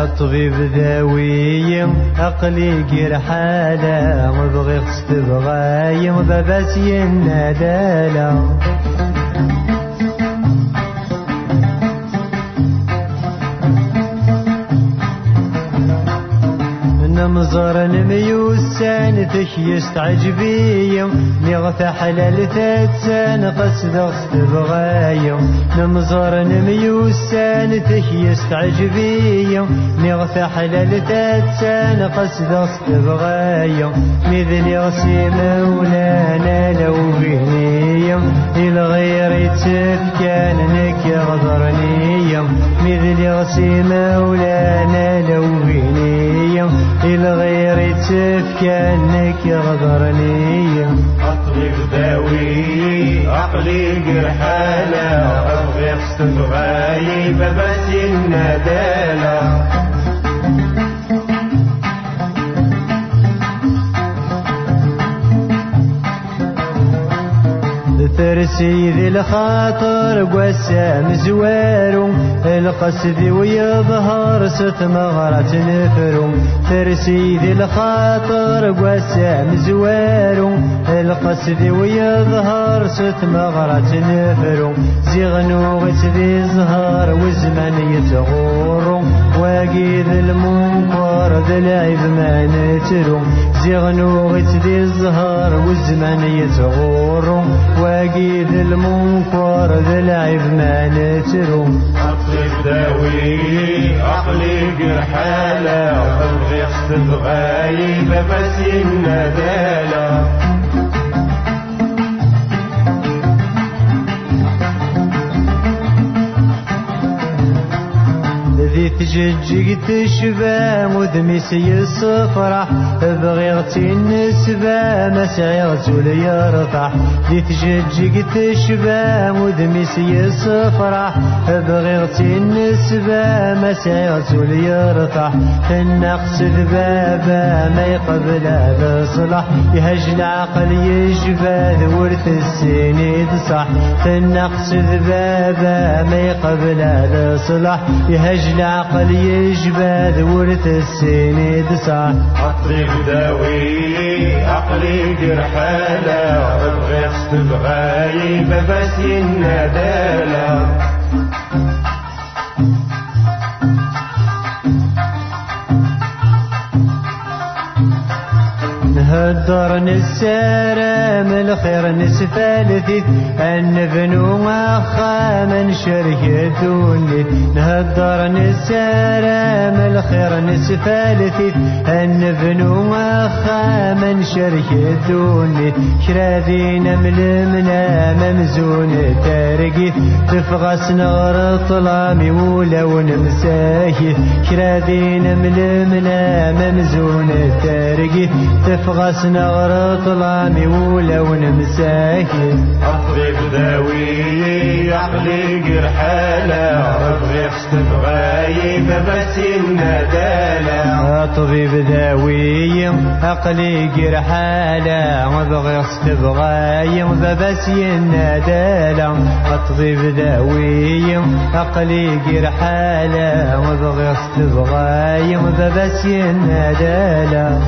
الطبيب ذاوي عقلي غير حالة ما بغي تبغاي باباس ينادالا نمزر نميوسان تكيست عجبي نغث حلال تاتسان قصد غصت بغايا نمزر نميوسان تكيست عجبي نغث حلال تاتسان قصد غصت بغايا مثل غسي مولانا لو بهني الغير تفكان نك غدرني مثل غسي مولانا لو بهني الغير تفكانك غدرني أطلب داوي عقلي قرحالة أبغي استبغاي باباس الندالة ترسي ذي الخاطر قسام زوارو القصد ويظهر ست مغرة نفرو ترسي ذي الخاطر قسام زوارو القصد ويظهر ست مغرة نفرو زغنو غس ذي زهر وزمن يتغورو واقي ذي المنكر ذي العيب ما نترو زغنو غس ذي الزهر وزمن يتغورو واقي ذي المنكر ذي العيب ما نترو أطلب داوي عقلي قرحالة أبغي استبغاي باباس الندالة ذي تججق تشبى مذمسي الصفرح بغي غتي النسبة مسعي غزول يرطح ذي تججق تشبى مذمسي الصفرح بغي غتي النسبة مسعي غزول يرطح النقص ذبابة ما يقبل هذا صلح يهج العقل يجبى ورث السنيد صح النقص ذبابة ما يقبل هذا صلح يهج العقل يجبى ورث السنيد صح أطلب داوي عقلي قرحالة أبغي استبغاي باباس الندالة نهدر نسارم الخير نسفالثي النبنو أخا من شركة دوني نهدر نسارم الخير نسفالثي النبنو أخا من شركة دوني كراذين ملمنا ممزون تارقي تفغس نغر طلامي ولو نمساكي كراذين ملمنا ممزون تارقي تفغس نغر طلامي ولو نمساكي أطلب داوي عقلي قرحالة أبغي استبغاي باباس الندالة طبيب ذاوي عقلي قرحالة وبغي استبغاي باباس الندالة طبيب ذاوي عقلي قرحالة وبغي استبغاي باباس الندالة